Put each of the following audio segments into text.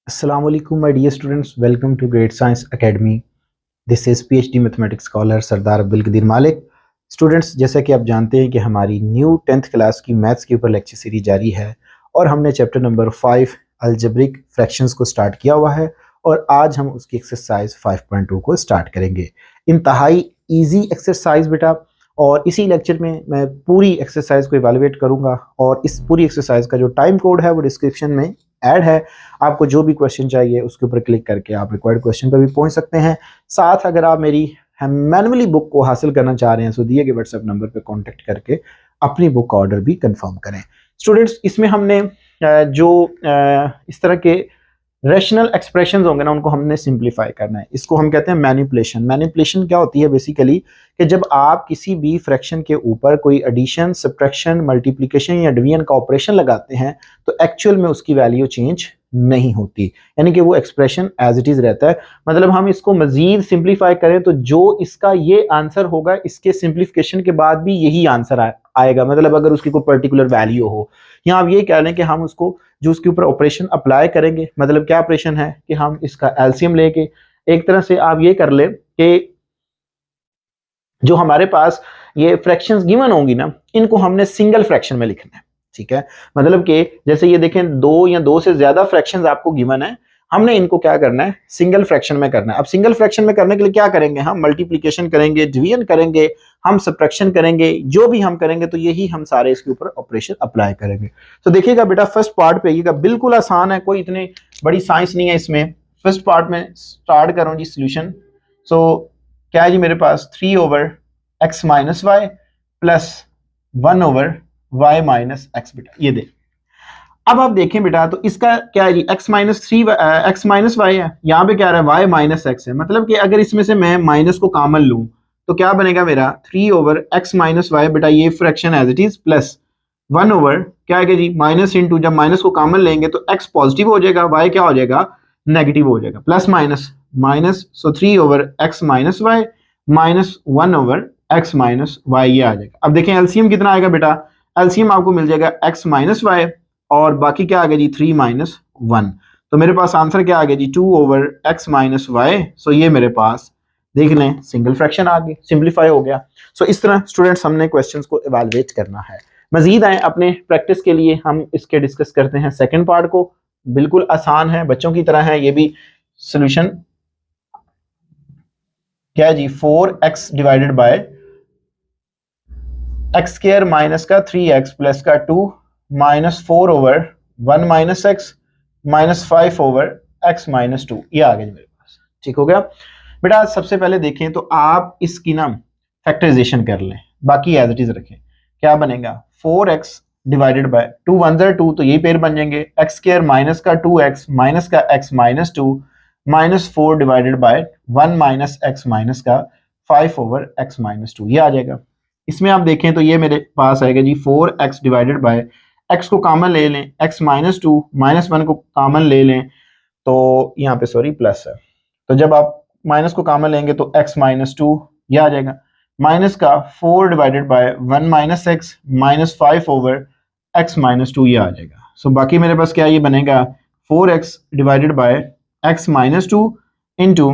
Assalamualaikum my dear students, welcome to Great Science Academy. This is PhD mathematics scholar Sardar Abdul Qadeer Malik. Students, जैसा कि आप जानते हैं कि हमारी न्यू 10th क्लास की मैथ्स के ऊपर लेक्चर सीरीज जारी है और हमने चैप्टर नंबर 5 अलजेब्रिक फ्रैक्शंस को स्टार्ट किया हुआ है और आज हम उसकी एक्सरसाइज 5.2 को स्टार्ट करेंगे. इंतहाई ईजी एक्सरसाइज बेटा, और इसी लेक्चर में मैं पूरी एक्सरसाइज को इवेलुएट करूंगा और इस पूरी एक्सरसाइज का जो टाइम कोड है वो डिस्क्रिप्शन में ऐड है. आपको जो भी क्वेश्चन चाहिए उसके ऊपर क्लिक करके आप रिक्वायर्ड क्वेश्चन पर भी पहुंच सकते हैं. साथ अगर आप मेरी मैनुअली बुक को हासिल करना चाह रहे हैं तो दिए गए व्हाट्सएप नंबर पर कांटेक्ट करके अपनी बुक का ऑर्डर भी कंफर्म करें. स्टूडेंट्स, इसमें हमने जो इस तरह के रैशनल एक्सप्रेशंस होंगे ना, उनको हमने सिंप्लीफाई करना है. इसको हम कहते हैं मैनिपुलेशन. मैनिपुलेशन क्या होती है बेसिकली कि जब आप किसी भी फ्रैक्शन के ऊपर कोई एडिशन, सब्ट्रैक्शन, मल्टीप्लिकेशन या डिवीजन का ऑपरेशन लगाते हैं तो एक्चुअल में उसकी वैल्यू चेंज नहीं होती, यानी कि वो एक्सप्रेशन एज इट इज रहता है. मतलब हम इसको मजीद सिंप्लीफाई करें तो जो इसका ये आंसर होगा, इसके सिंप्लीफिकेशन के बाद भी यही आंसर आएगा. मतलब अगर उसकी कोई पर्टिकुलर वैल्यू हो, या आप ये कह लें कि हम उसको जो उसके ऊपर ऑपरेशन अप्लाई करेंगे, मतलब क्या ऑपरेशन है कि हम इसका एलसीएम लेके एक तरह से आप ये कर ले कि जो हमारे पास ये फ्रैक्शंस गिवन होंगी ना, इनको हमने सिंगल फ्रैक्शन में लिखना है. ठीक है, मतलब कि जैसे ये देखें, दो या दो से ज्यादा फ्रैक्शंस आपको गिवन है, हमने इनको क्या करना है, सिंगल फ्रैक्शन में करना है. अब सिंगल फ्रैक्शन में करने के लिए क्या करेंगे, हम मल्टीप्लिकेशन करेंगे, डिवीजन करेंगे, हम सब्ट्रैक्शन करेंगे, जो भी हम करेंगे तो यही हम सारे इसके ऊपर ऑपरेशन अप्लाई करेंगे. तो देखिएगा बेटा, फर्स्ट पार्ट पे आइएगा, बिल्कुल आसान है, कोई इतनी बड़ी साइंस नहीं है इसमें. फर्स्ट पार्ट में स्टार्ट करूं जी सोल्यूशन. सो क्या है जी मेरे पास 3 over x minus y plus 1 over y minus x. बेटा ये देख, अब आप देखें बेटा, तो इसका क्या है जी, x minus 3 x minus y है, यहाँ पे क्या रहा है y माइनस एक्स है. मतलब कि अगर इसमें से मैं माइनस को कॉमन लूं तो क्या बनेगा मेरा 3 ओवर एक्स माइनस वाई. बेटा ये fraction as it is plus 1 over क्या है जी माइनस इंटू, जब माइनस को कॉमन लेंगे तो x पॉजिटिव हो जाएगा, y क्या हो जाएगा, नेगेटिव हो जाएगा, plus minus minus. So 3 over x minus y minus 1 over x minus y, ये आ जाएगा. अब देखें एलसीएम कितना आएगा बेटा, एलसीएम आपको मिल जाएगा x माइनस वाई और बाकी क्या आ गया जी 3 माइनस 1. तो मेरे पास आंसर क्या आ गया जी 2 over x minus y. So ये मेरे पास देख लें सिंगल फ्रैक्शन आ गया, सिंप्लीफाई हो गया. सो इस तरह स्टूडेंट्स हमने क्वेश्चंस को इवैल्यूएट करना है. मजीद आए अपने प्रैक्टिस के लिए हम इसके डिस्कस करते हैं सेकंड पार्ट को. बिल्कुल आसान है, बच्चों की तरह है ये भी. सोल्यूशन क्या है जी 4x divided by x square minus का 3x प्लस का 2 minus 4 over 1 minus x minus 5 over x minus 2, ये आ गया मेरे पास. ठीक हो गया बेटा. सबसे पहले देखें तो आप इसकी ना फैक्टराइजेशन कर लें, बाकी एज इट इज रखें. क्या बनेगा 4x डिवाइडेड बाय 2 1 2, तो यही पेयर बन जाएंगे. एक्स स्क्वायर माइनस का 2x माइनस का x minus 2 minus 4 divided by 1 minus x minus का 5 ओवर x माइनस 2, ये आ जाएगा. इसमें आप देखें तो ये मेरे पास आएगा जी 4x डिवाइडेड बाय x को कॉमन ले लें, x माइनस 2 माइनस 1 को कॉमन ले लें तो यहाँ पे सॉरी प्लस है, तो जब आप माइनस को कॉमन लेंगे तो x माइनस 2 ये आ जाएगा. माइनस का 4 divided by 1 minus x minus 5 over x minus 2, ये आ जाएगा. सो बाकी मेरे पास क्या ये बनेगा 4x divided by x minus 2 into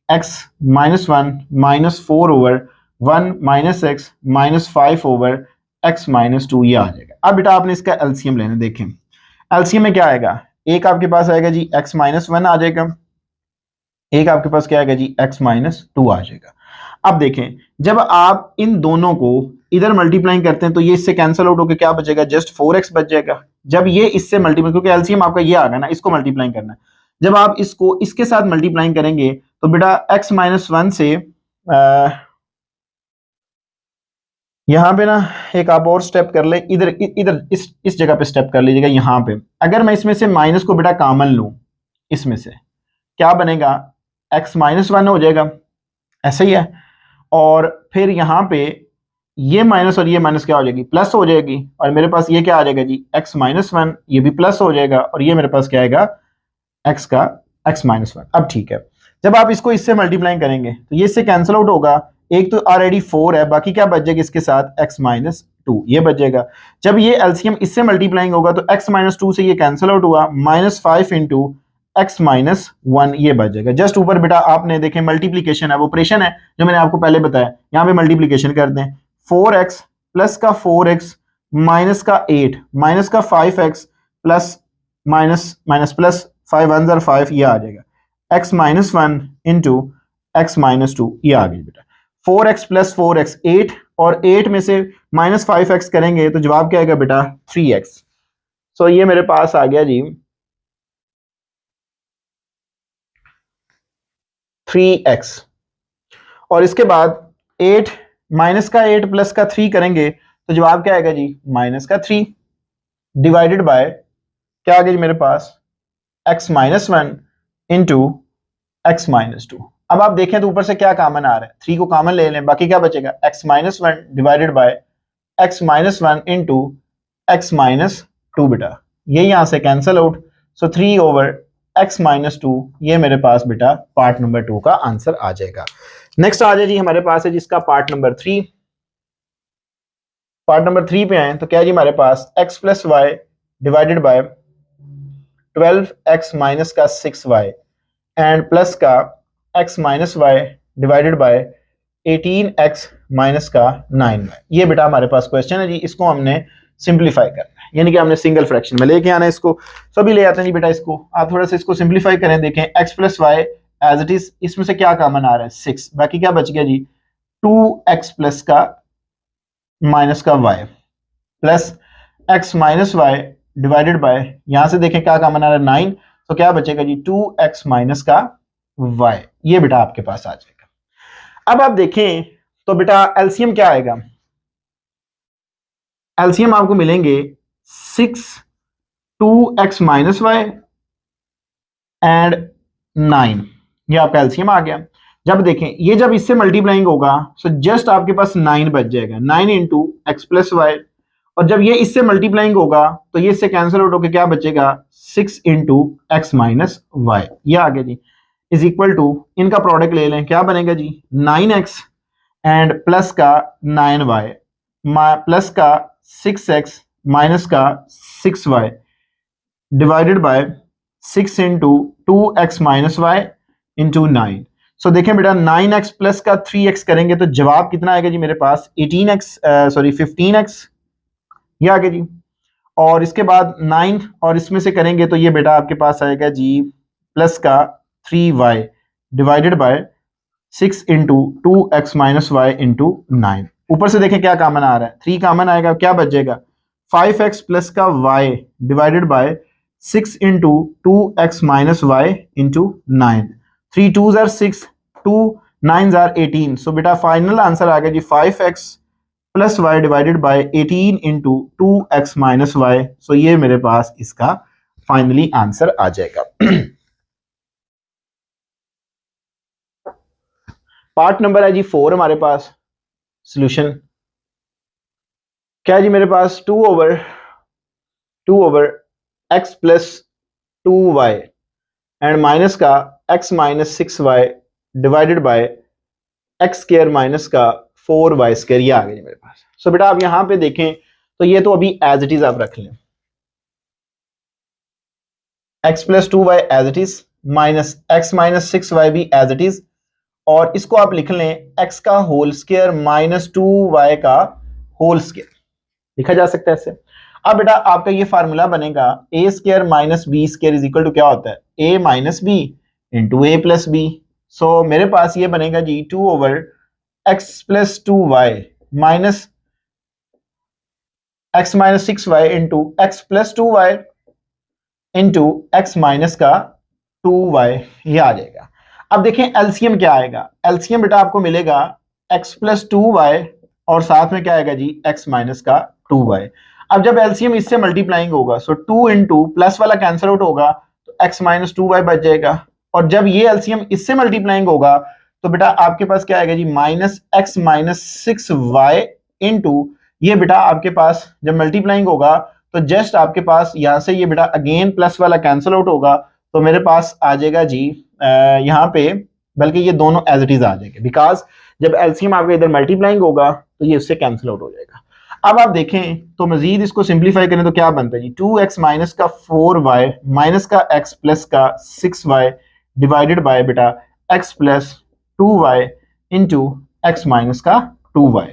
x minus 1 minus 4 over 1 minus x minus 5 over x minus 2, ये आ जाएगा. अब बेटा आपने इसका एलसीएम लेना. देखें एलसीएम में क्या आएगा, एक आपके पास आएगा जी x माइनस 1 आ जाएगा, एक आपके पास क्या आएगा जी x माइनस 2 आ जाएगा. अब देखें जब आप इन दोनों को इधर मल्टीप्लाइंग करते हैं तो ये इससे कैंसिल आउट होकर क्या बचेगा, जस्ट 4x बच जाएगा. जब ये इससे मल्टीप्लाई, क्योंकि एलसीएम आपका ये आ गया ना, इसको मल्टीप्लाइंग करना है. जब आप इसको इसके साथ मल्टीप्लाइंग करेंगे तो बेटा x माइनस 1 से यहाँ पे ना एक आप और स्टेप कर ले, इधर इधर इस जगह पे स्टेप कर लीजिएगा. यहाँ पे अगर मैं इसमें से माइनस को बेटा कॉमन लूं, इसमें से क्या बनेगा x माइनस 1 हो जाएगा, ऐसे ही है. और फिर यहाँ पे ये माइनस और ये माइनस क्या हो जाएगी, प्लस हो जाएगी. और मेरे पास ये क्या आ जाएगा जी x माइनस 1, ये भी प्लस हो जाएगा. और ये मेरे पास क्या आएगा x का x माइनस 1. अब ठीक है, जब आप इसको इससे मल्टीप्लाई करेंगे तो ये इससे कैंसिल आउट होगा. एक तो ऑलरेडी 4 है, बाकी क्या बच जाएगा इसके साथ x माइनस 2, ये बच जाएगा. जब ये एलसीएम इससे मल्टीप्लाइंग होगा तो x माइनस 2 से ये कैंसिल आउट हुआ, माइनस 5 इंटू x माइनस 1 ये बच जाएगा। जस्ट ऊपर बेटा आपने देखें मल्टीप्लीकेशन है, वो ऑपरेशन है जो मैंने आपको पहले बताया, यहाँ पे मल्टीप्लीकेशन कर दें। 4x प्लस का 4x माइनस का 8 माइनस का 5x plus minus minus plus 5 1 ज़र 5 ये आ जाएगा। x minus 1 into x minus 2 ये आ गई बेटा। 4x प्लस 4x 8 और 8 में से माइनस 5x करेंगे तो जवाब क्या आएगा बेटा 3x। सो ये मेरे पास आ गया जी 3x। और इसके बाद 8 माइनस का 8 प्लस का 3 करेंगे तो जवाब क्या आएगा जी माइनस का 3 डिवाइडेड बाय क्या आ गया जी मेरे पास x minus 1 into x minus 2। अब आप देखें तो ऊपर से क्या कॉमन आ रहा है, 3 को कॉमन ले लें, बाकी क्या बचेगा x minus 1 divided by x minus 1 into x minus 2 बेटा, ये यहां से कैंसिल आउट। सो 3 ओवर x माइनस 2 ये मेरे पास बेटा पार्ट नंबर 2 का आंसर आ जाएगा। नेक्स्ट आ जाए जी हमारे पास है जिसका पार्ट नंबर 3। पार्ट नंबर 3 पे आए तो क्या जी हमारे पास x plus y divided by 12x minus का 6y एंड प्लस का x minus y divided by 18x minus का 9y। ये बेटा हमारे पास क्वेश्चन है जी, इसको हमने सिंप्लीफाई करना है, यानी कि हमने सिंगल फ्रैक्शन में लेके आना है इसको। सभी ले आते हैं जी बेटा इसको, आप थोड़ा सा इसको सिंप्लीफाई करें, देखें x plus y as it is, इसमें से क्या कॉमन आ रहा है 6, बाकी क्या बच गया जी 2x प्लस का माइनस का y plus x minus y divided by, यहां से देखें क्या कॉमन आ रहा है 9, तो क्या बचेगा जी 2x माइनस का y, ये बेटा आपके पास आ जाएगा। अब आप देखें तो बेटा एलसीएम क्या आएगा, एलसीएम आपको मिलेंगे 6 2x माइनस वाई एंड 9, ये आपका एलसीएम आ गया। जब देखें ये जब इससे मल्टीप्लाइंग होगा सो जस्ट आपके पास 9 बच जाएगा, 9 इंटू एक्स प्लस वाई, और जब ये इससे मल्टीप्लाइंग होगा तो ये इससे कैंसिल आउट होकर क्या बचेगा 6 इंटू एक्स माइनस वाई, ये आ गया जी, इज इक्वल टू, इनका प्रोडक्ट ले लें, क्या बनेगा जी 9x एंड प्लस का 9y प्लस का 6x माइनस का 6y divided by 6 into 2x minus y into 9। So देखें बेटा 9x प्लस का 3x करेंगे तो जवाब कितना आएगा जी मेरे पास 15x, ये आ गया जी। और इसके बाद 9 और इसमें से करेंगे तो ये बेटा आपके पास आएगा जी प्लस का 3y divided by 6 into 2x minus y into 9। ऊपर से देखें क्या कॉमन आ रहा है 3 कॉमन आएगा, क्या बचेगा 5x प्लस का y divided by 6 into 2x minus y into 9। 3 2s are 6, 2 9s are 18। So बेटा फाइनल आंसर आ गया जी 5x plus y divided by 18 into 2x minus y. So ये मेरे पास इसका फाइनली आंसर आ जाएगा। पार्ट नंबर है जी 4 हमारे पास, सॉल्यूशन क्या है जी मेरे पास 2 over x plus 2y and minus का x minus 6y divided by x square minus का 4y स्क्वायर, ये आ गया मेरे पास। सो बेटा आप यहां पे देखें तो ये तो अभी एज इट इज आप रख लें, x plus 2y as it is minus x minus 6y भी एज इट इज, और इसको आप लिख लें x का होल स्क्वायर माइनस 2y का होल स्क्वायर, लिखा जा सकता है इससे। अब बेटा आपका ये फार्मूला बनेगा a square minus B square is equal to क्या होता है a minus B into A plus B. So मेरे पास ये बनेगा जी 2 over x plus 2y minus x minus 6y into x plus 2y into x minus का 2y, ये आ जाएगा। अब देखें एलसीएम क्या आएगा, एलसीएम बेटा आपको मिलेगा x प्लस 2y और साथ में क्या आएगा जी x माइनस का 2y। अब जब एलसीएम इससे मल्टीप्लाइंग होगा सो 2 इंटू प्लस वाला कैंसिल आउट होगा तो x माइनस 2y बच जाएगा, और जब ये एलसीएम इससे मल्टीप्लाइंग होगा तो बेटा आपके पास क्या आएगा जी minus x minus 6y into, ये बेटा आपके पास जब मल्टीप्लाइंग होगा तो जस्ट आपके पास यहां से ये बेटा अगेन प्लस वाला कैंसिल आउट होगा, तो मेरे पास आ जाएगा जी यहाँ पे, बल्कि ये दोनों एज इट इज आ जाएंगे, बिकॉज जब एलसीएम आपका इधर मल्टीप्लाइंग होगा तो ये उससे कैंसिल आउट हो जाएगा। अब आप देखें तो मजीद इसको सिंप्लीफाई करें तो क्या बनता है जी, 2x माइनस का 4y माइनस का x प्लस का 6y डिवाइडेड बाय बेटा x plus 2y into x minus का 2y।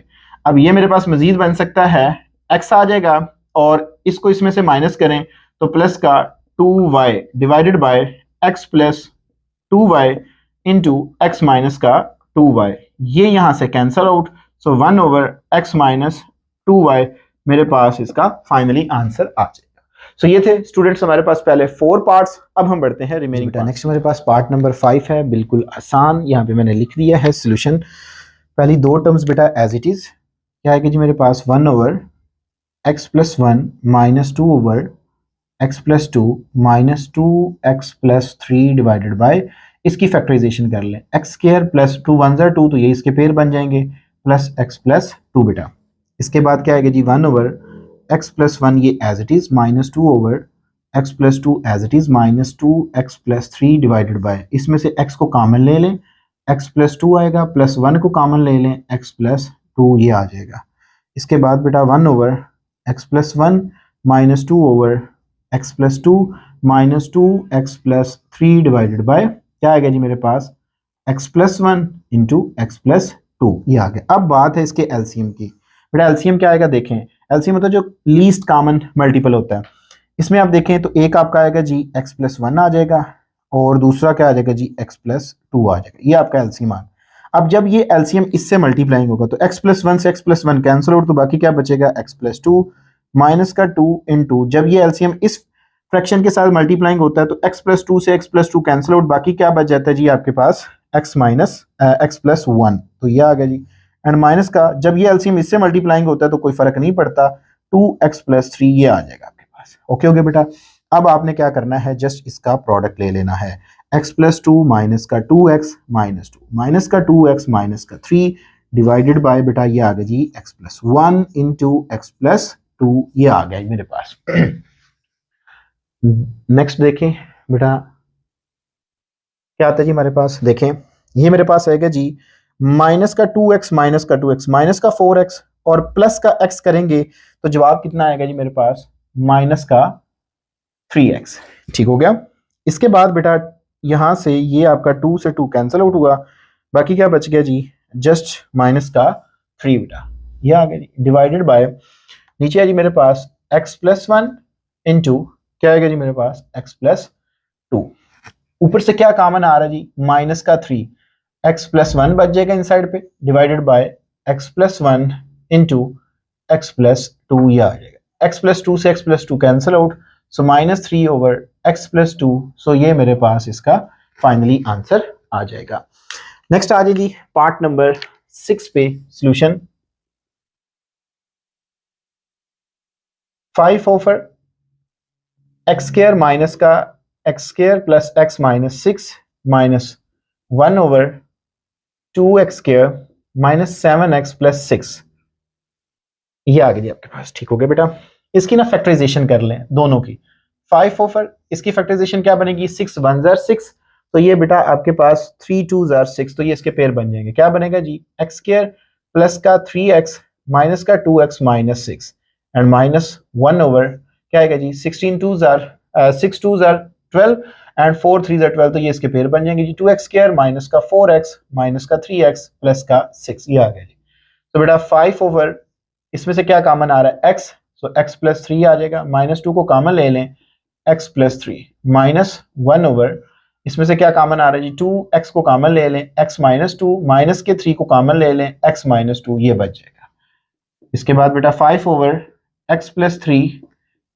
अब ये मेरे पास मजीद बन सकता है, x आ जाएगा और इसको इसमें से माइनस करें तो प्लस का 2y divided by x plus 2y into x minus का 2y। ये यहाँ से कैंसल आउट, सो 1 ओवर x माइनस 2y मेरे पास इसका फाइनली आंसर आ जाएगा। सो ये थे स्टूडेंट्स हमारे पास पहले 4 पार्ट्स। अब हम बढ़ते हैं रिमेनिंग। नेक्स्ट हमारे पास पार्ट नंबर 5 है, बिल्कुल आसान। यहाँ पे मैंने लिख दिया है सोल्यूशन। पहली दो टर्म्स बेटा एज इट इज क्या है कि जी मेरे पास 1 over x plus 1 minus 2 over x plus 2 minus 2x plus 3 divided bye, इसकी फैक्टराइजेशन कर लें, एक्स स्क्वायर प्लस 2 1 ज़ा 2 तो ये इसके पेयर बन जाएंगे प्लस x प्लस 2 बेटा। इसके बाद क्या आएगा जी 1 ओवर x प्लस 1 ये as it is minus 2 over x plus 2 as it is minus 2x plus 3 divided by, इसमें से x को कॉमन ले लें, x प्लस 2 आएगा प्लस 1 को कॉमन ले लें, x प्लस 2 ये आ जाएगा। इसके बाद बेटा 1 over x plus 1 minus 2 over x plus 2 minus 2x plus 3 divided bye क्या आएगा जी मेरे पास x plus 1 into x plus 2 ये आ गया। अब बात है इसके एलसीएम की। बेटा एलसीएम क्या आएगा देखें, एलसीएम मतलब जो लीस्ट कॉमन मल्टीपल होता है। इसमें आप देखें तो एक आपका आएगा जी x प्लस 1 आ जाएगा और दूसरा क्या आ जाएगा जी x प्लस 2 आ जाएगा, ये आपका एलसीएम आ। अब जब ये एलसीएम इससे मल्टीप्लाइंग होगा तो x प्लस 1 से x प्लस 1 कैंसिल आउट, तो बाकी क्या बचेगा x प्लस 2 माइनस का 2 इंटू, जब ये एलसीएम इस फ्रैक्शन के साथ मल्टीप्लाइंग होता है तो x प्लस 2 से x प्लस 2 कैंसिल आउट, बाकी क्या बच जाता है जी आपके पास x माइनस x प्लस 1, तो ये आ गया जी। एंड माइनस का जब ये एलसीएम इससे मल्टीप्लाइंग होता है तो कोई फर्क नहीं पड़ता, 2x प्लस 3 ये आ जाएगा आपके पास। ओके ओके बेटा, अब आपने क्या करना है, जस्ट इसका प्रोडक्ट ले लेना है, x प्लस 2 माइनस का 2x माइनस 2 माइनस का 2x माइनस का 3 डिवाइडेड बाय बेटा ये आ गया जी x plus 1 into x plus 2 ये आ गया मेरे पास। नेक्स्ट देखें बेटा क्या आता है जी हमारे पास, देखें ये मेरे पास आएगा जी माइनस का 2x माइनस का 2x माइनस का 4x और प्लस का x करेंगे तो जवाब कितना आएगा जी मेरे पास माइनस का 3x। ठीक हो गया। इसके बाद बेटा यहां से ये आपका 2 से 2 कैंसिल आउट हुआ, बाकी क्या बच गया जी जस्ट माइनस का 3 बेटा ये आ गया जी डिवाइडेड बाय, नीचे है जी मेरे पास x प्लस 1 इंटू क्या आएगा जी मेरे पास x प्लस 2, ऊपर से क्या कॉमन आ रहा है जी माइनस का 3, x प्लस 1 बच जाएगा इन साइड पे divided by x plus 1 into x plus 2 ये आ जाएगा, x प्लस 2 से x plus 2 cancel out, so minus 3 over x plus 2, सो ये मेरे पास इसका फाइनली आंसर आ जाएगा। नेक्स्ट आ जाएगी पार्ट नंबर 6 पे solution. 5 over x square minus का x square plus x minus 6 minus 1 over 2x square minus 7x plus 6 ये आ गई आपके पास। ठीक हो गया बेटा, इसकी ना फैक्टराइजेशन कर लें दोनों की। 5 ओवर इसकी फैक्टराइजेशन क्या बनेगी 6 1 जार 6, तो ये बेटा आपके पास 3 2 जार 6, तो ये इसके पेयर बन जाएंगे। क्या बनेगा जी एक्स स्क्वायर प्लस का 3x माइनस का 2x minus 6 and minus 1 over क्या आएगा जी 16 2 जार 6 2 जार 12 एंड 4 3 जार 12, तो ये इसके पेयर बन जाएंगे जी 2x स्क्वायर माइनस का 4x माइनस का 3x प्लस का 6 ये आ गया जी। तो बेटा 5 ओवर इसमें से क्या कॉमन आ रहा है x, सो x प्लस 3 आ जाएगा, माइनस 2 को कॉमन ले लें x प्लस 3 माइनस 1 ओवर इसमें से क्या कॉमन आ रहा है जी 2x को कॉमन ले लें x माइनस 2 माइनस के 3 को कॉमन ले लें x माइनस 2 ये बच जाएगा। इसके बाद बेटा 5 over x plus 3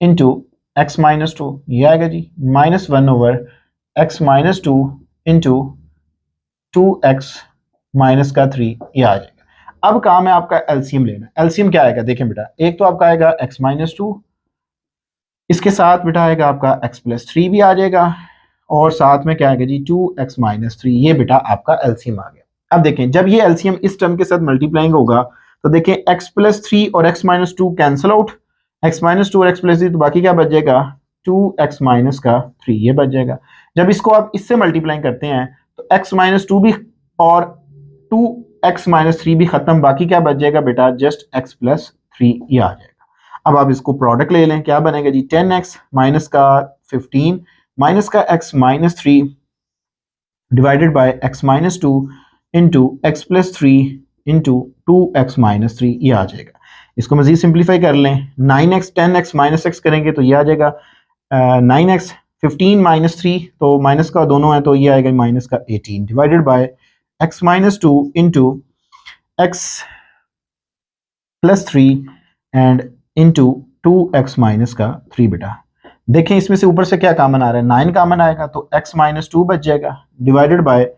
into x minus 2 ये आएगा जी minus 1 over x minus 2 into 2x minus का 3 ये आ जाएगा। अब काम है आपका एलसीएम लेना। एलसीएम क्या आएगा देखें बेटा, एक तो आपका आएगा x माइनस 2, इसके साथ बेटा आएगा आपका x प्लस 3 भी आ जाएगा और साथ में क्या आएगा जी 2x माइनस 3, ये बेटा आपका एलसीएम आ गया। अब देखें जब ये एलसीएम इस टर्म के साथ मल्टीप्लाइंग होगा तो देखें x प्लस 3 और x minus 2 cancel out, x minus 2 और x प्लस 3, तो बाकी क्या बच जाएगा 2x माइनस का 3 ये बच जाएगा। जब इसको आप इससे मल्टीप्लाइंग करते हैं तो x माइनस 2 भी और 2x माइनस 3 भी खत्म, बाकी क्या बच जाएगा बेटा जस्ट x प्लस 3 ये आ जाएगा। अब आप इसको प्रोडक्ट ले लें, क्या बनेगा जी 10x माइनस का 15 माइनस का x minus 3 divided by x minus 2 into x plus 3 into 2x minus 3 ये आ जाएगा। इसको मजीद सिंप्लीफाई कर लें, 9x 10x माइनस x करेंगे तो ये आ जाएगा 9x 15 माइनस 3 तो माइनस का दोनों है तो ये आएगा माइनस का 18 divided by x minus 2 into x plus 3 and into 2x minus का 3 बेटा। देखें इसमें से ऊपर से क्या कॉमन आ रहा है, 9 कॉमन आएगा तो x माइनस 2 बच जाएगा divided by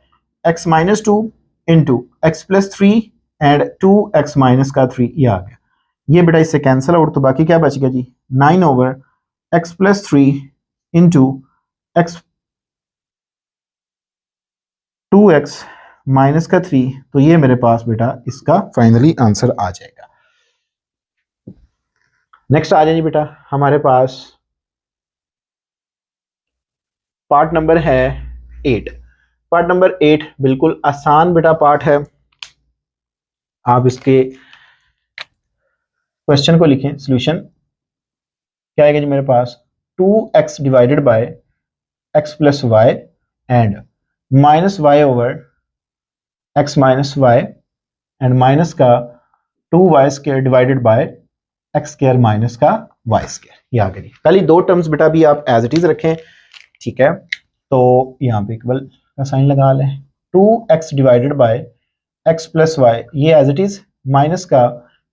x minus 2 into x plus 3 and 2x minus का 3 ये आ गया। ये बेटा इससे कैंसिल आउट तो बाकी क्या बच गया जी 9 over x plus 3 into x 2x minus का 3 तो ये मेरे पास बेटा इसका फाइनली आंसर आ जाएगा। नेक्स्ट आ जाइए बेटा हमारे पास पार्ट नंबर है 8। पार्ट नंबर 8 बिल्कुल आसान बेटा पार्ट है। आप इसके क्वेश्चन को लिखें, सॉल्यूशन क्या आएगा जी मेरे पास 2x divided by x plus y and minus y over x minus y and minus का 2y square divided by x square minus का y स्क्वायर ये आ गई। पहली दो टर्म्स बेटा भी आप एज इट इज रखें, ठीक है। तो यहाँ पे इक्वल का साइन लगा लें, 2x divided by x plus y ये एज इट इज माइनस का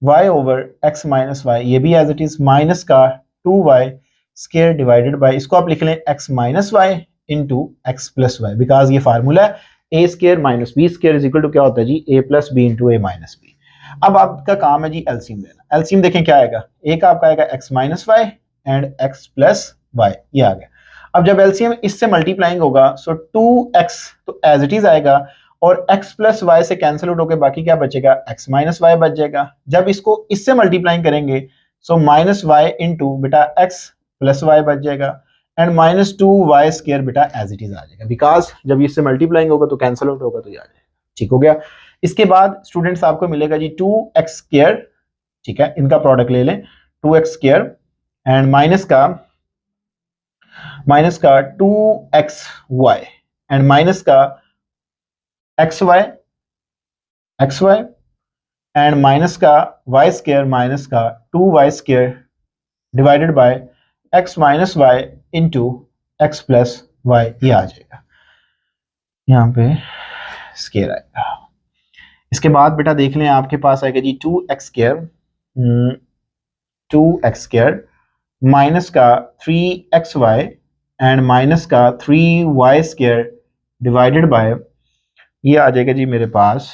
y over x minus y ये भी एज इट इज माइनस का 2y स्क्वायर डिवाइडेड बाय इसको आप लिख लें x minus y into x plus y because ये फार्मूला है A square minus B square is equal to क्या होता है जी A plus B into A minus B. अब आपका काम है जी एलसीएम लेना। एलसीएम देखें क्या आएगा, एक आपका आएगा x minus y and x plus y ये आ गया। अब जब एलसीएम इससे मल्टीप्लाइंग होगा सो 2x तो एज इट इज आएगा और x प्लस वाई से कैंसिल आउट होकर बाकी क्या बचेगा x माइनस वाई बच जाएगा। जब इसको इससे मल्टीप्लाइंग करेंगे सो माइनस वाई इंटू बेटा x प्लस वाई बच जाएगा एंड माइनस 2y स्क्वायर बेटा एज इट इज आ जाएगा बिकॉज जब इससे मल्टीप्लाइंग होगा तो कैंसिल आउट होगा तो ये आ जाएगा। ठीक हो गया। इसके बाद स्टूडेंट्स आपको मिलेगा जी 2x स्क्वायर, ठीक है, इनका प्रोडक्ट ले लें 2x स्क्वायर एंड माइनस का 2xy एंड माइनस का xy एंड माइनस का y स्क्वायर माइनस का 2y square divided by x minus y into x plus y ये आ जाएगा, यहाँ पे स्क्वायर आएगा। इसके बाद बेटा देख लें आपके पास आएगा जी 2x स्क्वायर माइनस का 3xy एंड माइनस का 3y स्क्वायर डिवाइडेड बाय ये आ जाएगा जी मेरे पास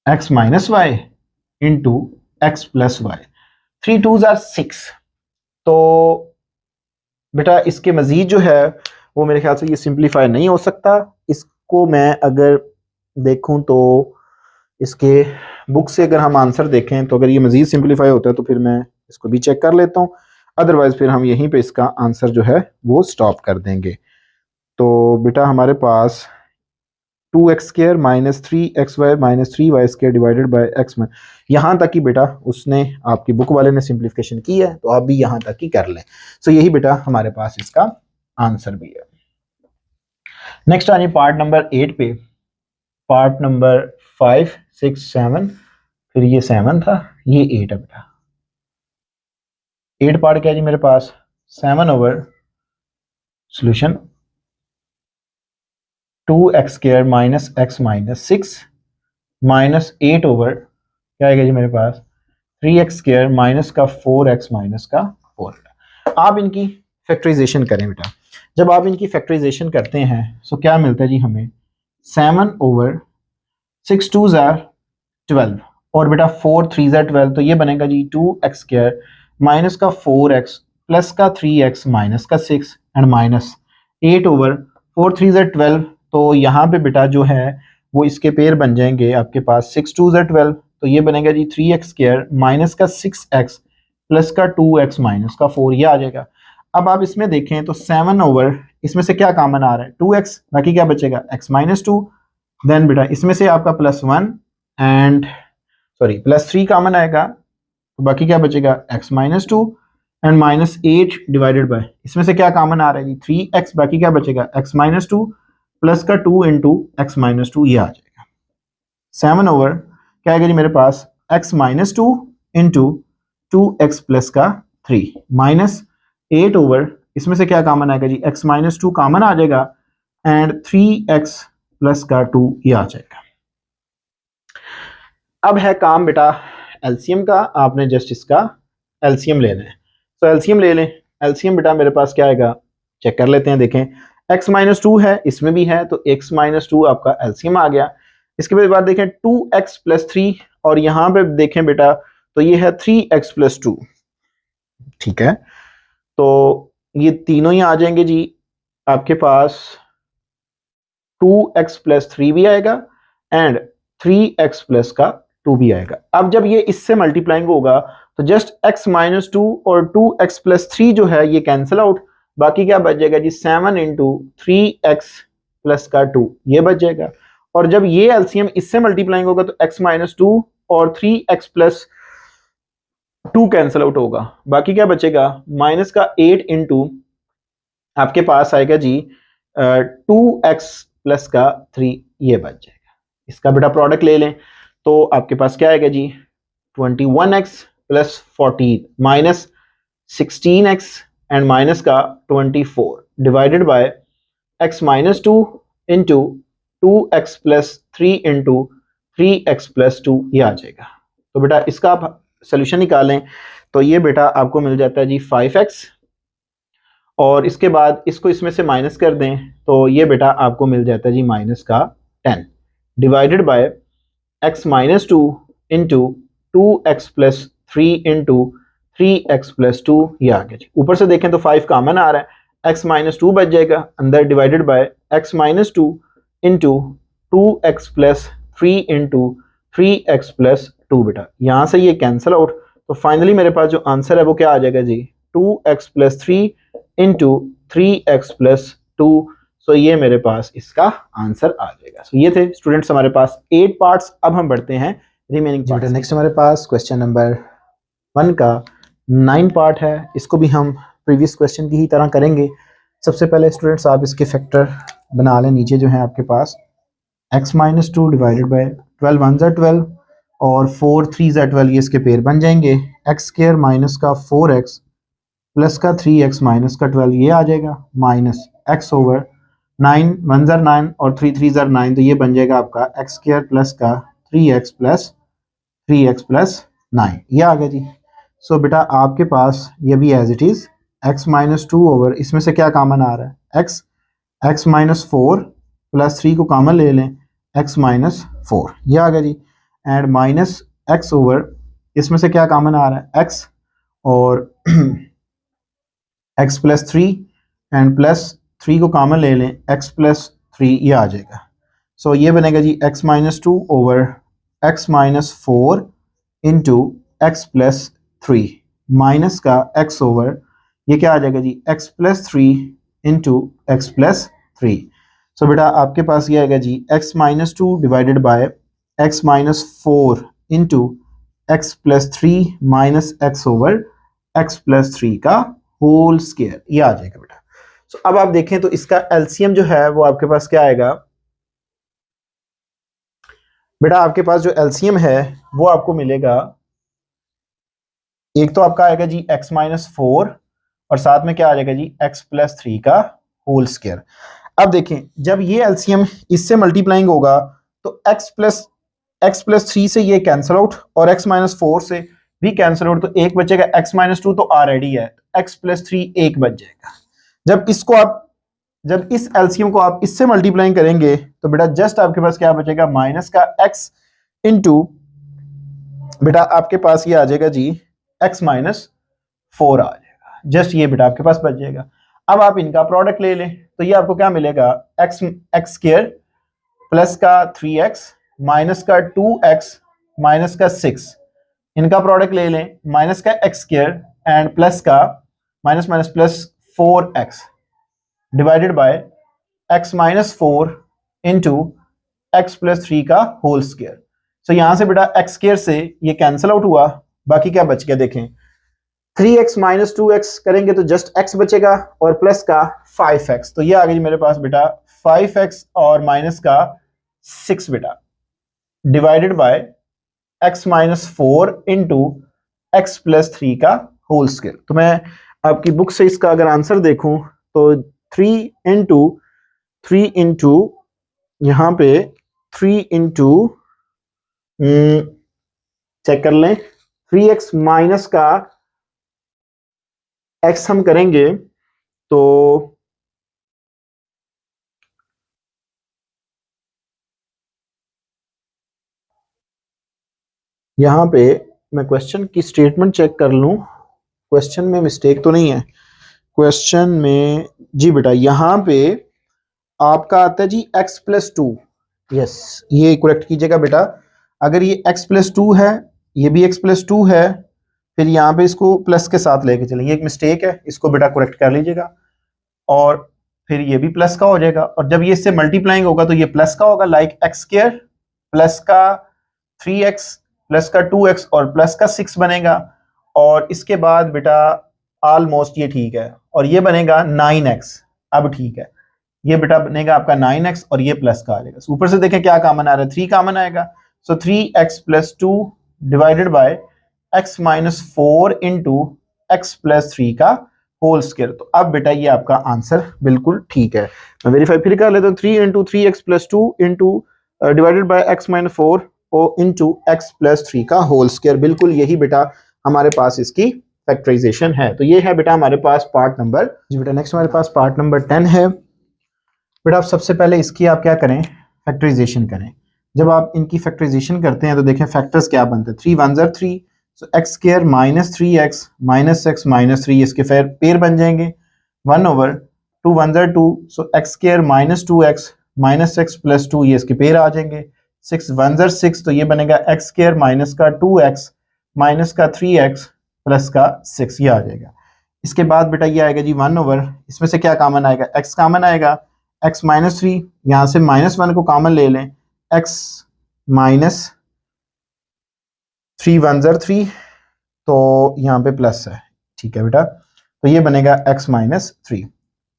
x minus y into x plus y 3 2s are 6। तो बेटा इसके मजीद जो है वो मेरे ख्याल से ये सिंप्लीफाई नहीं हो सकता। इसको मैं अगर देखूं तो इसके बुक से अगर हम आंसर देखें तो अगर ये मजीद सिंप्लीफाई होता है तो फिर मैं इसको भी चेक कर लेता हूँ, अदरवाइज फिर हम यहीं पे इसका आंसर जो है वो स्टॉप कर देंगे। तो बेटा हमारे पास 2x square minus 3xy minus 3y square divided by x में यहाँ तक की बेटा उसने आपकी बुक वाले ने सिंप्लीफिकेशन की है तो आप भी यहाँ तक की कर लें। सो यही बेटा हमारे पास इसका आंसर भी है। नेक्स्ट आइए पार्ट नंबर 8 पे। पार्ट नंबर 5 6 7 फिर ये 7 था ये 8 है बेटा। 8 पार्ट क्या है जी मेरे पास 7 over solution 2x square minus x minus 6 minus 8 over क्या आएगा जी मेरे पास 3x स्क्वायर माइनस का 4x माइनस का 4। आप इनकी फैक्टराइजेशन करें बेटा। जब आप इनकी फैक्टराइजेशन करते हैं तो क्या मिलता है जी हमें 7 ओवर 6 2s are 12 और बेटा 4 3s are 12 तो ये बनेगा जी 2x स्क्वायर माइनस का 4x प्लस का 3x माइनस का 6 and minus 8 over 4 3s are 12 तो यहाँ पे बेटा जो है वो इसके पेयर बन जाएंगे आपके पास 6 2s are 12 तो ये बनेगा जी 3x स्क्वायर माइनस का 6x प्लस का 2x माइनस का 4 ये आ जाएगा। अब आप इसमें देखें तो 7 ओवर इसमें से क्या कॉमन आ रहा है 2x, बाकी क्या बचेगा x माइनस 2। देन बेटा इसमें से आपका +1 एंड सॉरी +3 कॉमन आएगा, तो बाकी क्या बचेगा x minus 2 and -8 divided by इसमें से क्या कॉमन आ रहा है जी 3x, बाकी क्या बचेगा x माइनस 2 प्लस का 2 इंटू एक्स माइनस 2, ये आ जाएगा 7 ओवर क्या आएगा जी मेरे पास x minus 2 into 2x plus का 3 माइनस 8 ओवर इसमें से क्या कॉमन आएगा जी x माइनस 2 कॉमन आ जाएगा एंड 3x प्लस का 2, ये आ जाएगा। अब है काम बेटा एलसीएम का, आपने जस्ट इसका एलसीएम लेना है। तो एलसीएम ले लें। एलसीएम बेटा मेरे पास क्या आएगा चेक कर लेते हैं। देखें x माइनस 2 है, इसमें भी है, तो x माइनस 2 आपका एलसीएम आ गया। इसके बाद देखें 2x प्लस 3 और यहाँ पे देखें बेटा तो ये है 3x प्लस 2, ठीक है। तो ये तीनों ही आ जाएंगे जी आपके पास 2x प्लस 3 भी आएगा एंड 3x प्लस का 2 भी आएगा। अब जब ये इससे मल्टीप्लाइंग होगा तो जस्ट x माइनस 2 और 2x प्लस 3 जो है ये कैंसिल आउट, बाकी क्या बच जाएगा जी 7 इंटू 3x प्लस का 2, ये बच जाएगा। और जब ये एलसीएम इससे मल्टीप्लाइंग होगा तो x माइनस 2 और 3x प्लस 2 कैंसिल आउट होगा, बाकी क्या बचेगा माइनस का 8 इंटू आपके पास आएगा जी 2x प्लस का 3, ये बच जाएगा। इसका बेटा प्रोडक्ट ले लें तो आपके पास क्या आएगा जी 21x plus 14 minus 16x and minus का 24 divided by x minus 2 into 2x plus 3 into 3x plus 2, ये आ जाएगा। तो बेटा इसका आप सोल्यूशन निकालें तो ये बेटा आपको मिल जाता है जी 5x, और इसके बाद इसको इसमें से माइनस कर दें तो ये बेटा आपको मिल जाता है जी माइनस का 10 divided by x minus 2 into 2x plus 3 into 3x plus 2, ये आ गया जी। ऊपर से देखें तो 5 कॉमन आ रहा है, x माइनस 2 बच जाएगा अंदर divided by x minus 2 into 2x plus 3 into 3x plus 2। बेटा यहाँ से ये कैंसिल आउट, तो फाइनली मेरे पास जो आंसर है वो क्या आ जाएगा जी 2x plus 3 into 3x plus 2। सो ये मेरे पास इसका आंसर आ जाएगा। सो ये थे स्टूडेंट्स हमारे पास 8 पार्ट्स। अब हम बढ़ते हैं रिमेनिंग पार्ट। नेक्स्ट हमारे पास क्वेश्चन नंबर 1 का 9 पार्ट है, इसको भी हम प्रीवियस क्वेश्चन की ही तरह करेंगे। सबसे पहले स्टूडेंट्स आप इसके फैक्टर बना लें। नीचे जो है आपके पास x माइनस 2 डिवाइडेड बाई 12 1 ज़ा 12 और 4 3 ज़ा 12, ये इसके पेयर बन जाएंगे। x स्क्वायर माइनस का 4x प्लस का 3x माइनस का 12, ये आ जाएगा माइनस x ओवर 9 1 ज़ा 9 और 3 3 ज़ा 9, तो ये बन जाएगा आपका x स्क्वायर प्लस का 3x प्लस 9, ये आ गया जी। सो बेटा आपके पास ये भी as it is x minus 2 over इसमें से क्या कॉमन आ रहा है x माइनस 4 प्लस 3 को कॉमन ले लें x माइनस 4, ये आ गया जी। एंड माइनस x ओवर इसमें से क्या कॉमन आ रहा है x और x प्लस 3 एंड प्लस 3 को कॉमन ले लें x प्लस 3, ये आ जाएगा। सो ये बनेगा जी x minus 2 over x minus 4 into x plus 3 minus का x ओवर ये क्या आ जाएगा जी x plus 3 into x plus 3। सो बेटा आपके पास ये आएगा जी x minus 2 divided by x minus 4 into x plus 3 minus x over x plus 3 का होल स्क्वायर, ये आ जाएगा बेटा। सो अब आप देखें तो इसका एलसीएम जो है वो आपके पास क्या आएगा बेटा। आपके पास जो एलसीएम है वो आपको मिलेगा, एक तो आपका आएगा जी x माइनस 4 और साथ में क्या आ जाएगा जी x प्लस 3 का होल स्क्वायर। अब देखें जब ये एलसीएम इससे मल्टीप्लाइंग होगा तो x प्लस 3 से ये कैंसिल आउट और x माइनस 4 से भी कैंसिल आउट, तो एक बचेगा x माइनस 2 तो ऑलरेडी है, x प्लस 3 एक बच जाएगा। जब इस एलसीएम को आप इससे मल्टीप्लाइंग करेंगे तो बेटा जस्ट आपके पास क्या बचेगा माइनस का x इंटू बेटा आपके पास ये आ जाएगा जी x माइनस 4 आ जाएगा। जस्ट ये बेटा आपके पास बच जाएगा। अब आप इनका प्रोडक्ट ले लें तो ये आपको क्या मिलेगा x स्क्वायर प्लस का 3x माइनस का 2x माइनस का 6, इनका प्रोडक्ट ले लें माइनस का x स्क्वायर एंड प्लस का minus minus plus 4x divided by x minus 4 into x plus 3 का होल स्क्वायर। सो यहां से बेटा एक्स स्क्वायर से ये कैंसिल आउट हुआ, बाकी क्या बच गया देखें, 3x माइनस 2x करेंगे तो जस्ट x बचेगा और प्लस का 5x, तो ये आ गई मेरे पास बेटा 5x और माइनस का 6 बेटा divided by x minus 4 into x plus 3 का होल स्क्वायर। तो मैं आपकी बुक से इसका अगर आंसर देखूं तो 3 इंटू यहाँ पे 3 इंटू चेक कर लें, 3x माइनस का x हम करेंगे तो यहाँ पे मैं क्वेश्चन की स्टेटमेंट चेक कर लूं, क्वेश्चन में मिस्टेक तो नहीं है। क्वेश्चन में जी बेटा यहाँ पे आपका आता है जी x प्लस 2, यस ये करेक्ट कीजिएगा बेटा। अगर ये x प्लस 2 है, ये भी x प्लस 2 है, फिर यहाँ पे इसको प्लस के साथ लेके चलेंगे, एक मिस्टेक है, इसको बेटा करेक्ट कर लीजिएगा। और फिर ये भी प्लस का हो जाएगा, और जब ये इससे मल्टीप्लाइंग होगा तो ये प्लस का होगा, लाइक एक्स स्क्वायर प्लस का 3x प्लस का 2x और प्लस का 6 बनेगा। और इसके बाद बेटा ऑलमोस्ट ये ठीक है, और ये बनेगा 9x। अब ठीक है, ये बेटा बनेगा आपका 9x और ये प्लस का आ जाएगा। ऊपर से देखें क्या कॉमन आ रहा है, 3 कॉमन आएगा। सो 3x plus 2 divided by x minus 4 into x plus 3 का होल स्क्वायर। तो अब बेटा ये आपका आंसर बिल्कुल ठीक है। मैं वेरीफाई फिर कर लेता हूँ, 3 into 3x plus 2 into divided by x minus 4 into x plus 3 का होल स्क्वायर, बिल्कुल यही बेटा हमारे पास इसकी फैक्टराइजेशन है। तो ये है बेटा हमारे पास पार्ट नंबर जी बेटा। नेक्स्ट हमारे पास पार्ट नंबर 10 है बेटा। आप सबसे पहले इसकी आप क्या करें, फैक्टराइजेशन करें। जब आप इनकी फैक्टराइजेशन करते हैं तो देखें फैक्टर्स क्या बनते हैं, 3 1 ज़र 3, so x square minus 3x minus x minus 3, इसके फिर पेयर बन जाएंगे 1 ओवर 2 1 ज़र 2, so x square minus 2x minus x plus 2, ये इसके पेयर आ जाएंगे। 6 1 ज़र 6, तो ये बनेगा एक्स स्क्वायर माइनस का 2x माइनस का 3x प्लस का 6, ये आ जाएगा। इसके बाद बेटा ये आएगा जी 1 ओवर, इसमें से क्या कॉमन आएगा, x कॉमन आएगा, x माइनस 3, यहाँ से -1 को कॉमन ले लें, x माइनस 3 1 ज़र 3, तो यहाँ पे प्लस है, ठीक है बेटा। तो ये बनेगा x माइनस 3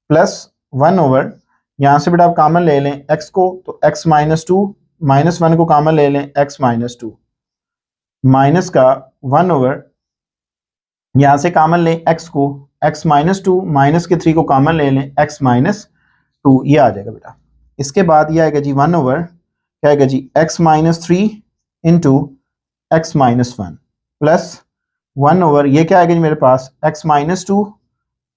प्लस 1 ओवर, यहाँ से बेटा आप कॉमन ले लें x को, तो x माइनस 2, -1 को कॉमन ले लें, x माइनस 2 माइनस का 1 ओवर, यहाँ से कॉमन लें x को, x माइनस 2 माइनस के 3 को कॉमन ले लें, x माइनस 2, ये आ जाएगा बेटा। इसके बाद ये आएगा जी 1 ओवर, क्या आएगा जी x minus 3 into x minus 1 plus 1 over, ये क्या आएगा जी मेरे पास, x minus 2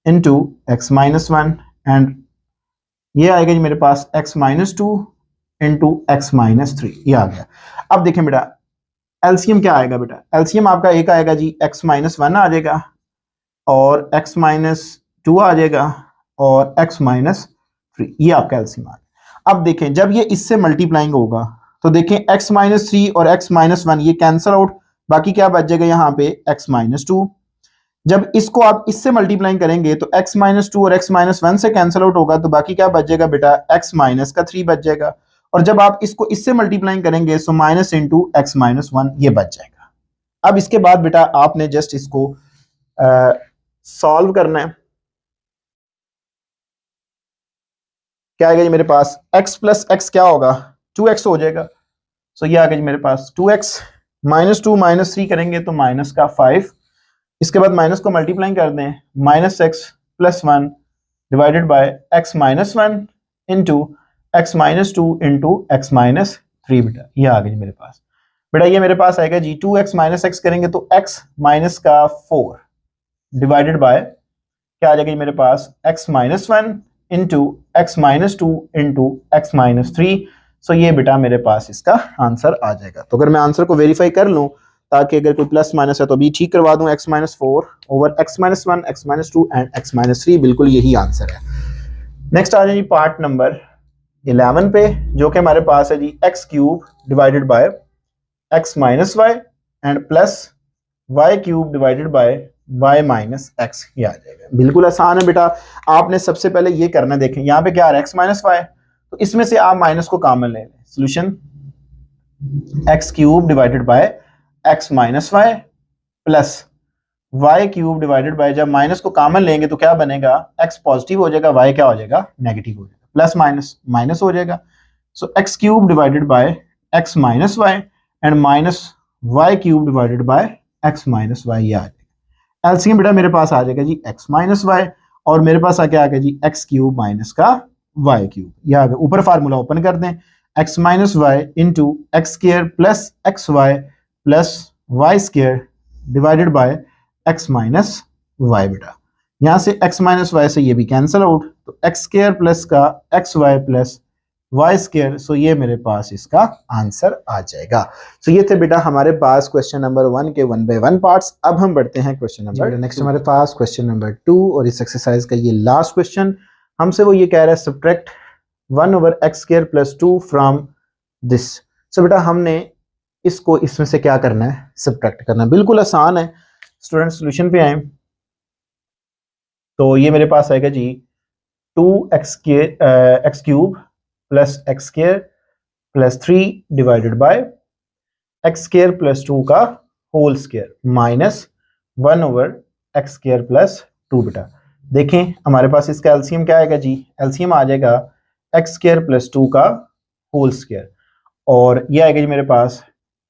into x minus 1, and ये आएगा जी मेरे पास x minus 2 into x minus 3, ये आ गया। अब देखें बेटा एलसीएम क्या आएगा बेटा, एलसीएम आपका एक आएगा जी x माइनस 1 आ जाएगा और x माइनस 2 आ जाएगा और x माइनस 3, ये आपका एलसीएम आ गया। अब देखें जब ये इससे मल्टीप्लाइंग होगा तो देखें x माइनस 3 और x माइनस 1 ये कैंसिल आउट, बाकी क्या बच जाएगा यहाँ पे x माइनस 2। जब इसको आप इससे मल्टीप्लाइंग करेंगे तो x माइनस 2 और x माइनस 1 से कैंसिल आउट होगा, तो बाकी क्या बच जाएगा बेटा, x माइनस का 3 बच जाएगा। और जब आप इसको इससे मल्टीप्लाइंग करेंगे तो माइनस इंटू एक्स माइनस 1 ये बच जाएगा। अब इसके बाद बेटा आपने जस्ट इसको सॉल्व करना है। क्या आएगा जी मेरे पास, x प्लस एक्स क्या होगा, 2x हो जाएगा। सो ये आ गया जी मेरे पास 2x, माइनस 2 माइनस 3 करेंगे तो माइनस का 5, इसके बाद माइनस को मल्टीप्लाइंग कर दें, minus x plus 1 divided by x minus 1 into x minus 2 into x minus 3, बेटा ये आ गई मेरे पास। बेटा ये मेरे पास आएगा जी 2x माइनस एक्स करेंगे तो x माइनस का 4 डिवाइडेड बाय क्या आ जाएगा मेरे पास, x minus 1 into x minus 2 into x minus 3। सो ये बेटा मेरे पास इसका आंसर आ जाएगा। तो अगर मैं आंसर को वेरीफाई कर लूँ ताकि अगर कोई प्लस माइनस है तो अभी ठीक करवा दूं, x minus 4 over x minus 1 x minus 2 and x minus 3, बिल्कुल यही आंसर है। नेक्स्ट आ जाए जी पार्ट नंबर 11 पे, जो कि हमारे पास है जी x cube divided by x minus y and plus y cube divided by y minus x, ये आ जाएगा। बिल्कुल आसान है बेटा। आपने सबसे पहले ये करना, देखें यहाँ पे क्या आ रहा है x माइनस वाई, तो इसमें से आप माइनस को कॉमन ले लें। Solution x cube divided by x minus y plus y cube divided by, जब माइनस को कॉमन लेंगे तो क्या बनेगा, x पॉजिटिव हो जाएगा, y क्या हो जाएगा, नेगेटिव हो जाएगा, प्लस माइनस माइनस हो जाएगा। So x cube divided by x minus y and minus y cube divided by x minus y, ये आ जाएगा। एलसीएम बेटा मेरे पास आ जाएगा जी एक्स माइनस वाई, और मेरे पास आ क्या आ गया जी एक्स क्यूब माइनस का वाई क्यूब, ये आ गया। ऊपर फार्मूला ओपन कर दें, x minus y into x square plus x y plus y square divided by x minus y. बेटा यहाँ से एक्स माइनस वाई से ये भी कैंसिल आउट, तो एक्स स्क्वायर प्लस का x y plus y square, so ये मेरे पास इसका आंसर आ जाएगा। सो ये थे बेटा हमारे पास क्वेश्चन नंबर 1 के 1 बाय 1 पार्ट्स। अब हम बढ़ते हैं क्वेश्चन नंबर नेक्स्ट हमारे पास क्वेश्चन नंबर 2, और इस एक्सरसाइज का ये लास्ट क्वेश्चन हमसे वो ये कह रहा है subtract 1 over x square plus 2 from this. So बेटा हमने इसको इसमें से क्या करना है, सब्ट्रैक्ट करना है। बिल्कुल आसान है स्टूडेंट, सॉल्यूशन पे आए तो ये मेरे पास आएगा जी 2x cube plus x square plus 3 divided by x square plus 2 का whole square minus 1 over x square plus 2। बेटा देखें हमारे पास इसका एलसीएम क्या आएगा जी, एलसीएम आ जाएगा एक्स स्क्वायर प्लस 2 का होल स्क्वायर, और ये आएगा जी मेरे पास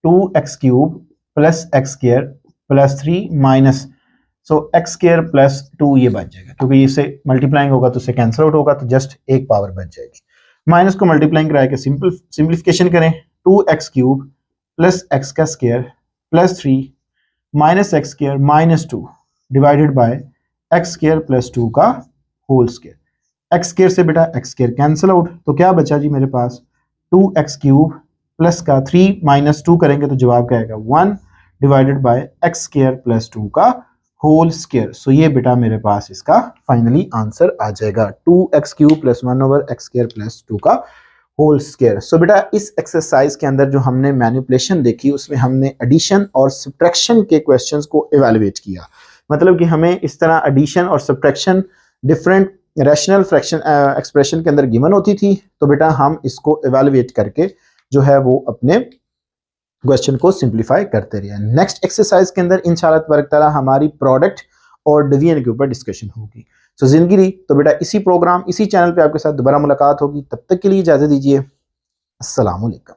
2x cube plus x square plus 3 minus, so x square plus 2 ये बच जाएगा, क्योंकि इससे मल्टीप्लाइंग होगा तो इससे कैंसिल आउट होगा, तो जस्ट एक पावर बच जाएगी। माइनस को मल्टीप्लाइंग करा के सिंप्लीफिकेशन करें, 2x क्यूब प्लस एक्स का square plus 3 minus x square minus 2 divided by x square plus 2 का होल स्क्वायर। एक्स स्क्वायर से बेटा एक्स स्क्वायर कैंसिल आउट, तो क्या बचा जी मेरे पास 2x क्यूब प्लस का 3 माइनस 2 करेंगे तो जवाब क्या आएगा 1 divided by x square plus 2 का होल स्क्वायर। सो ये बेटा मेरे पास इसका फाइनली आंसर आ जाएगा 2x cube plus 1 over x square plus 2 का होल स्क्वायर। सो बेटा इस एक्सरसाइज के अंदर जो हमने मैनिपुलेशन देखी उसमें हमने एडिशन और सब्ट्रैक्शन के क्वेश्चंस को इवेलुएट किया। मतलब कि हमें इस तरह एडिशन और subtraction different rational fraction expression के अंदर गिवन होती थी, तो बेटा हम इसको इवेलुएट करके जो है वो अपने क्वेश्चन को सिंप्लीफाई करते रहे। नेक्स्ट एक्सरसाइज के अंदर इंशाअल्लाह तबारक तआला हमारी प्रोडक्ट और डिवीजन के ऊपर डिस्कशन होगी। सो जिंदगी रही तो बेटा इसी प्रोग्राम इसी चैनल पे आपके साथ दोबारा मुलाकात होगी, तब तक के लिए इजाजत दीजिए। अस्सलाम वालेकुम।